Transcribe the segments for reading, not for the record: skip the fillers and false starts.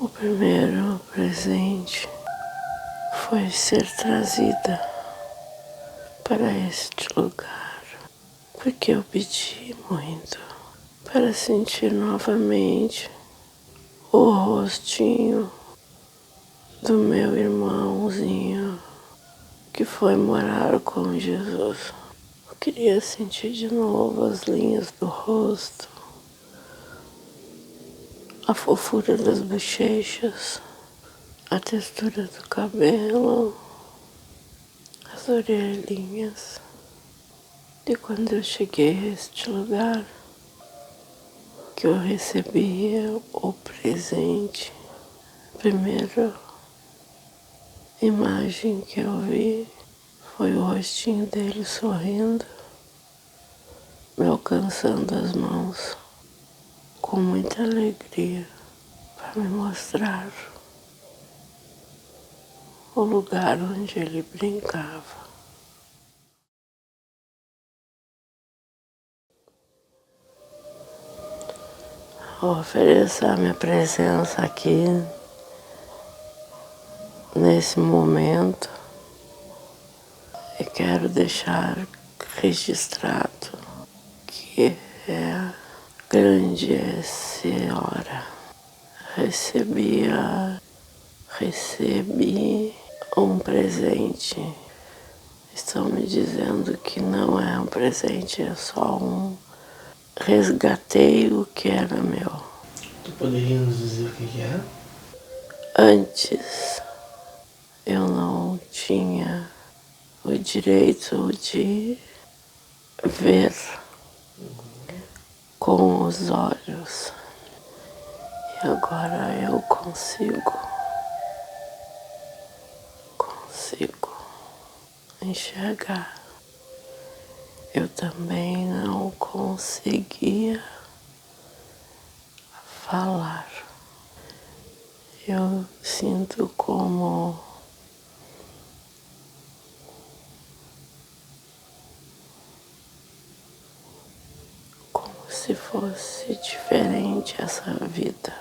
O primeiro presente foi ser trazida para este lugar, porque eu pedi muito para sentir novamente o rostinho do meu irmãozinho que foi morar com Jesus. Eu queria sentir de novo as linhas do rosto, a fofura das bochechas, a textura do cabelo, as orelhinhas. E quando eu cheguei a este lugar, que eu recebi o presente, a primeira imagem que eu vi foi o rostinho dele sorrindo, me alcançando as mãos com muita alegria para me mostrar o lugar onde ele brincava. Eu ofereço a minha presença aqui, nesse momento, e quero deixar registrado que é grande senhora. Recebi um presente. Estão me dizendo que não é um presente, é só um. Resgatei o que era meu. Tu poderia nos dizer o que é? Antes, eu não tinha o direito de ver com os olhos. E agora eu consigo enxergar. Eu também não conseguia falar. Eu sinto como se fosse diferente essa vida.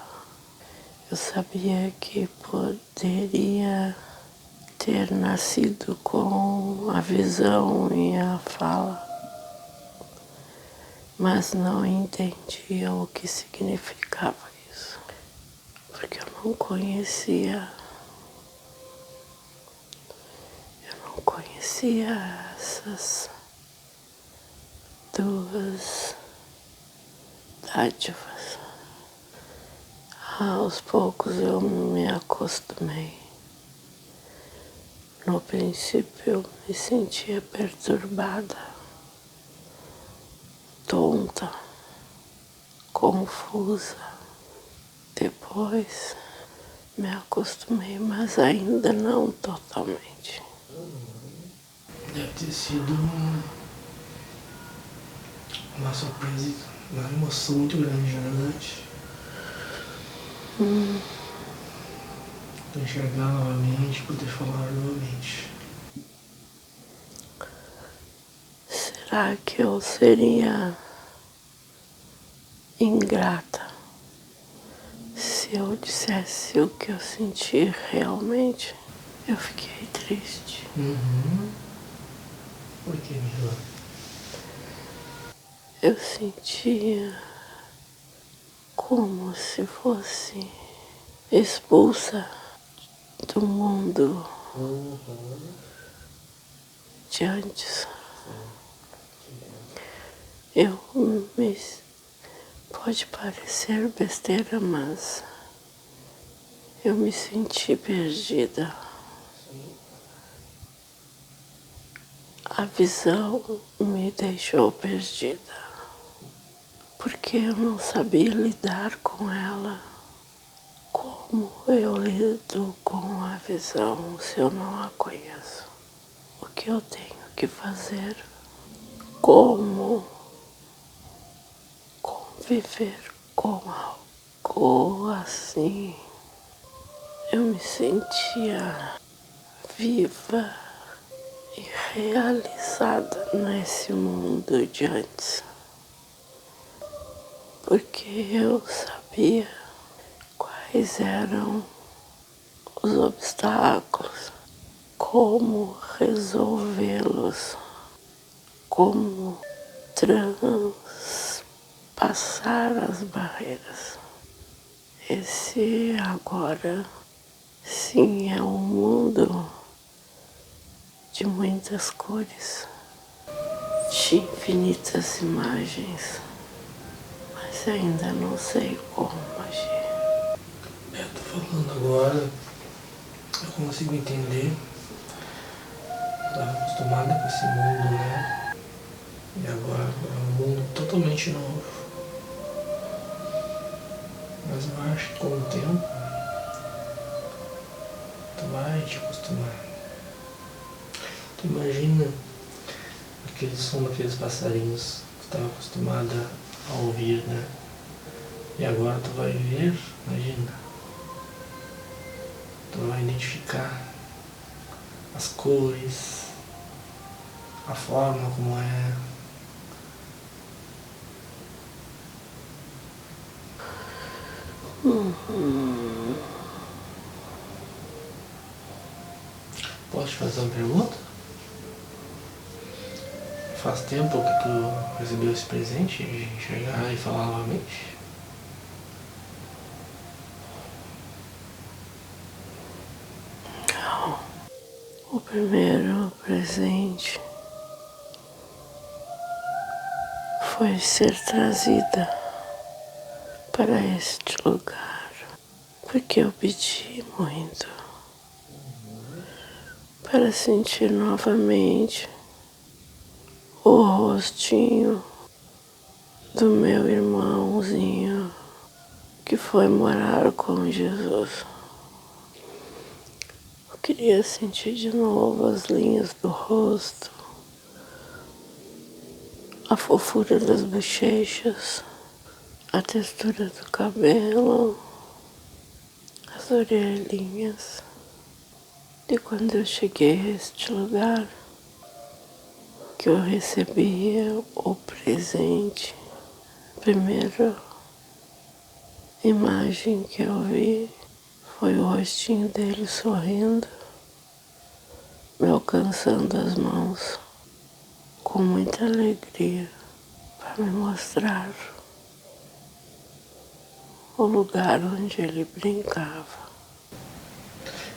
Eu sabia que poderia ter nascido com a visão e a fala, mas não entendia o que significava isso, porque eu não conhecia essas duas dádivas. Aos poucos eu me acostumei. No princípio eu me sentia perturbada, tonta, confusa. Depois me acostumei, mas ainda não totalmente. Deve ter sido uma surpresa, uma emoção muito grande, na verdade. Tu enxergar novamente, poder falar novamente. Será que eu seria ingrata se eu dissesse o que eu senti realmente? Eu fiquei triste. Por que, Mila? Eu sentia como se fosse expulsa do mundo de antes. Pode parecer besteira, mas eu me senti perdida. A visão me deixou perdida, porque eu não sabia lidar com ela. Como eu lido com a visão se eu não a conheço? O que eu tenho que fazer? Como conviver com algo assim? Eu me sentia viva e realizada nesse mundo de antes, porque eu sabia quais quais eram os obstáculos, como resolvê-los, como transpassar as barreiras. Esse agora, sim, é um mundo de muitas cores, de infinitas imagens, mas ainda não sei como agir. Eu tô falando agora, eu consigo entender. Eu tava acostumada com esse mundo, né? E agora é um mundo totalmente novo. Mas eu acho que com o tempo, tu vai te acostumar. Tu imagina aquele som daqueles passarinhos que tu estava acostumada a ouvir, né? E agora tu vai ver, imagina. Tu vai identificar as cores, a forma como é. Posso te fazer uma pergunta? Faz tempo que tu recebeu esse presente de enxergar e falar novamente? O primeiro presente foi ser trazida para este lugar, porque eu pedi muito para sentir novamente o rostinho do meu irmãozinho que foi morar com Jesus. Eu queria sentir de novo as linhas do rosto, a fofura das bochechas, a textura do cabelo, as orelhinhas. E quando eu cheguei a este lugar, que eu recebi o presente, a primeira imagem que eu vi foi o rostinho dele sorrindo, me alcançando as mãos com muita alegria para me mostrar o lugar onde ele brincava.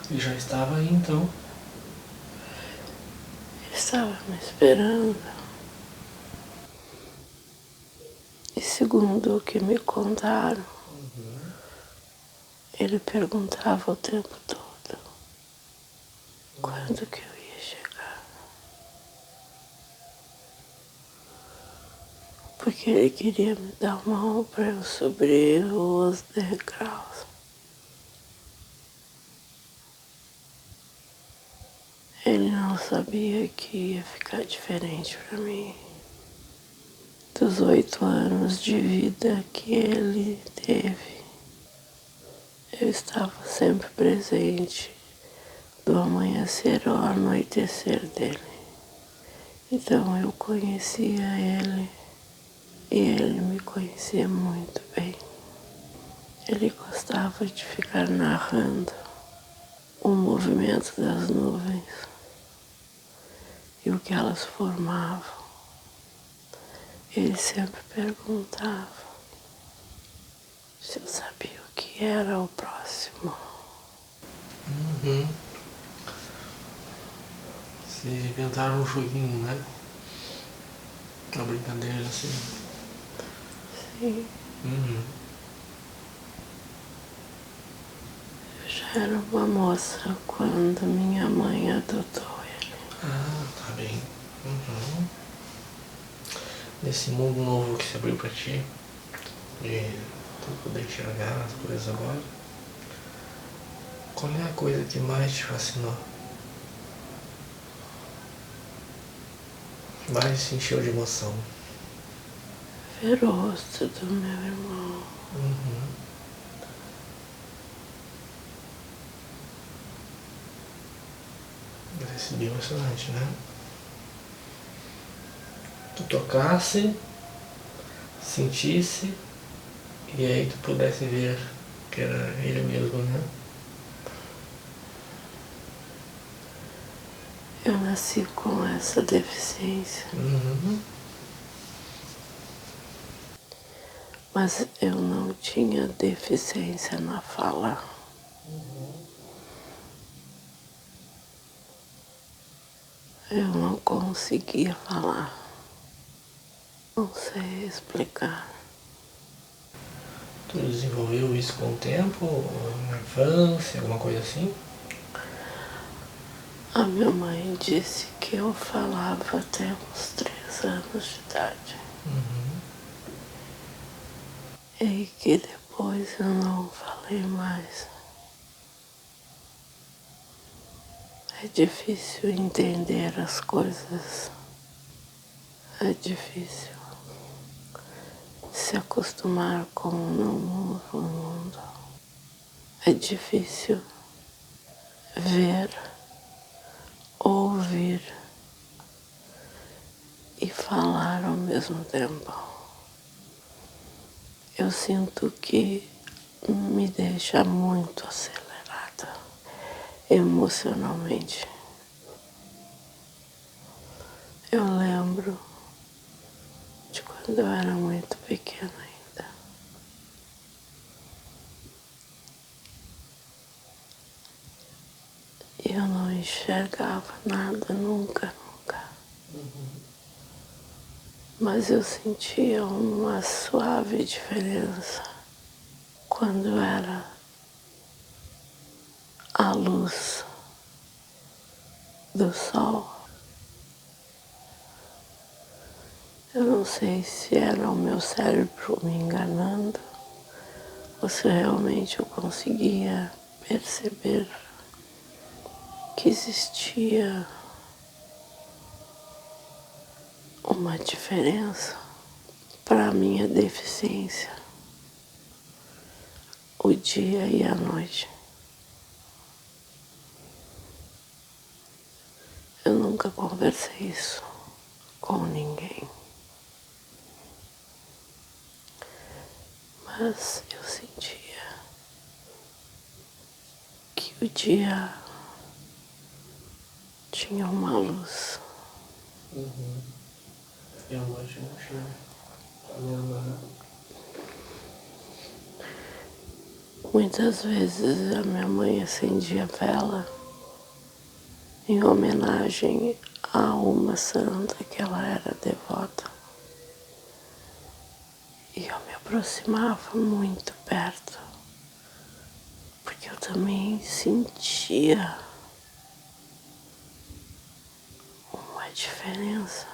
Ele já estava aí então. Ele estava me esperando. E segundo o que me contaram, ele perguntava o tempo todo quando que eu ia chegar. Porque ele queria me dar uma mão para eu subir os degraus. Ele não sabia que ia ficar diferente para mim. Dos 8 anos de vida que ele teve, eu estava sempre presente, do amanhecer ao anoitecer dele. Então eu conhecia ele e ele me conhecia muito bem. Ele gostava de ficar narrando o movimento das nuvens e o que elas formavam. Ele sempre perguntava se eu sabia o que era o próximo. Vocês inventaram um joguinho, né? Uma brincadeira assim. Sim, eu já era uma moça quando minha mãe adotou ele. Ah, tá bem. Nesse mundo novo que se abriu pra ti, de tu poder enxergar as coisas agora, qual é a coisa que mais te fascinou? Mais te encheu de emoção? Ver o rosto do meu irmão. Deve ser bem emocionante, né? Tu tocasse, sentisse, e aí tu pudesse ver que era ele mesmo, né? Eu nasci com essa deficiência, mas eu não tinha deficiência na fala. Eu não conseguia falar. Não sei explicar. Tu desenvolveu isso com o tempo, na infância, alguma coisa assim? A minha mãe disse que eu falava até uns 3 anos de idade. E que depois eu não falei mais. É difícil entender as coisas. É difícil se acostumar com o novo mundo. É difícil ver, ouvir e falar ao mesmo tempo. Eu sinto que me deixa muito acelerada emocionalmente. Eu lembro de quando eu era muito pequena ainda. Eu não enxergava nada, nunca. Mas eu sentia uma suave diferença quando era a luz do sol. Eu não sei se era o meu cérebro me enganando ou se realmente eu conseguia perceber que existia uma diferença para a minha deficiência, o dia e a noite. Eu nunca conversei isso com ninguém, mas eu sentia que o dia tinha uma luz. E a noite não tinha nada. Muitas vezes a minha mãe acendia vela em homenagem a uma santa que ela era devota. E eu me aproximava muito perto, porque eu também sentia uma diferença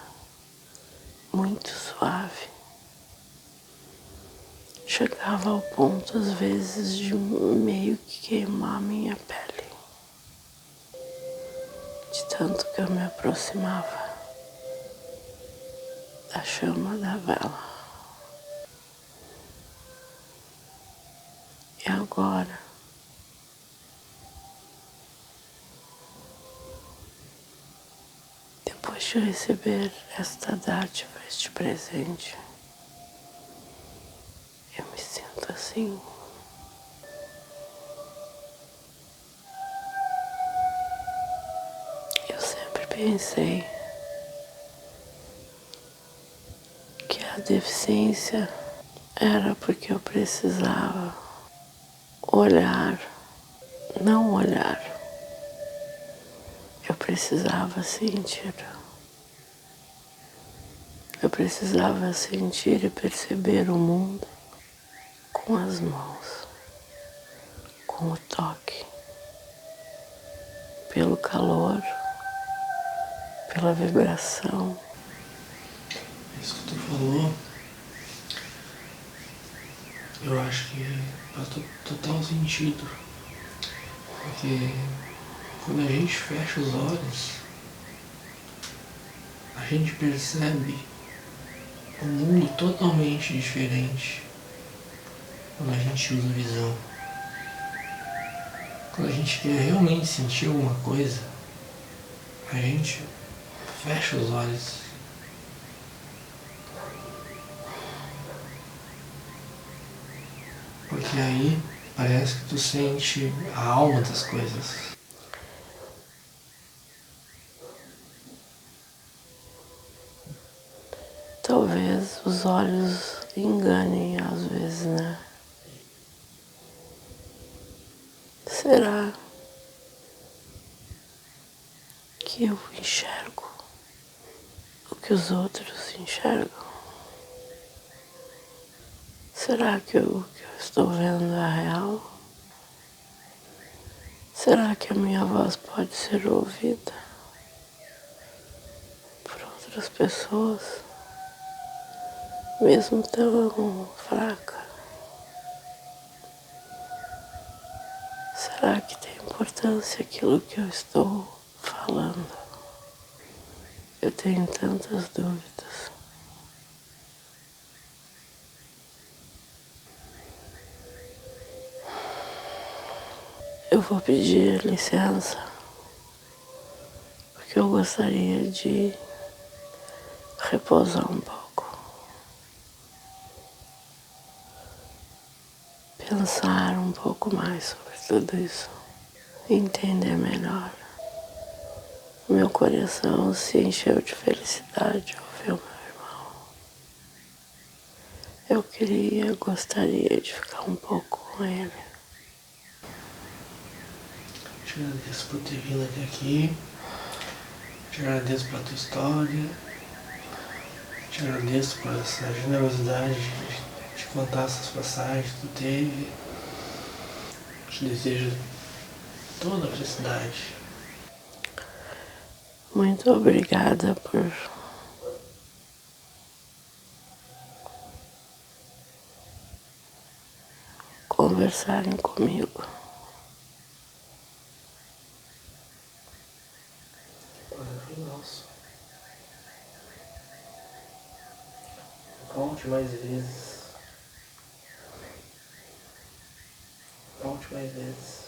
muito suave. Chegava ao ponto, às vezes, de meio que queimar a minha pele, de tanto que eu me aproximava da chama da vela. E agora, depois de receber esta dádiva, este presente, eu me sinto assim. Eu sempre pensei que a deficiência era porque eu precisava olhar, não olhar. Eu precisava sentir. Eu precisava sentir e perceber o mundo com as mãos, com o toque, pelo calor, pela vibração. Isso que tu falou, eu acho que faz total sentido. Porque quando a gente fecha os olhos, a gente percebe um mundo totalmente diferente quando a gente usa a visão. Quando a gente quer realmente sentir alguma coisa, a gente fecha os olhos. Porque aí Parece que tu sente a alma das coisas. Talvez os olhos enganem às vezes, né? Será que eu enxergo o que os outros enxergam? Será que o que eu estou vendo é real? Será que a minha voz pode ser ouvida por outras pessoas, mesmo tão fraca? Será que tem importância aquilo que eu estou falando? Eu tenho tantas dúvidas. Eu vou pedir licença, porque eu gostaria de repousar um pouco, pensar um pouco mais sobre tudo isso, entender melhor. Meu coração se encheu de felicidade ao ver o meu irmão. Eu gostaria de ficar um pouco com ele. Te agradeço por ter vindo até aqui. Te agradeço pela tua história. Te agradeço por essa generosidade de contar essas passagens que tu teve. Te desejo toda a felicidade. Muito obrigada por conversarem comigo. Nossa. Volte mais vezes. Volte mais vezes.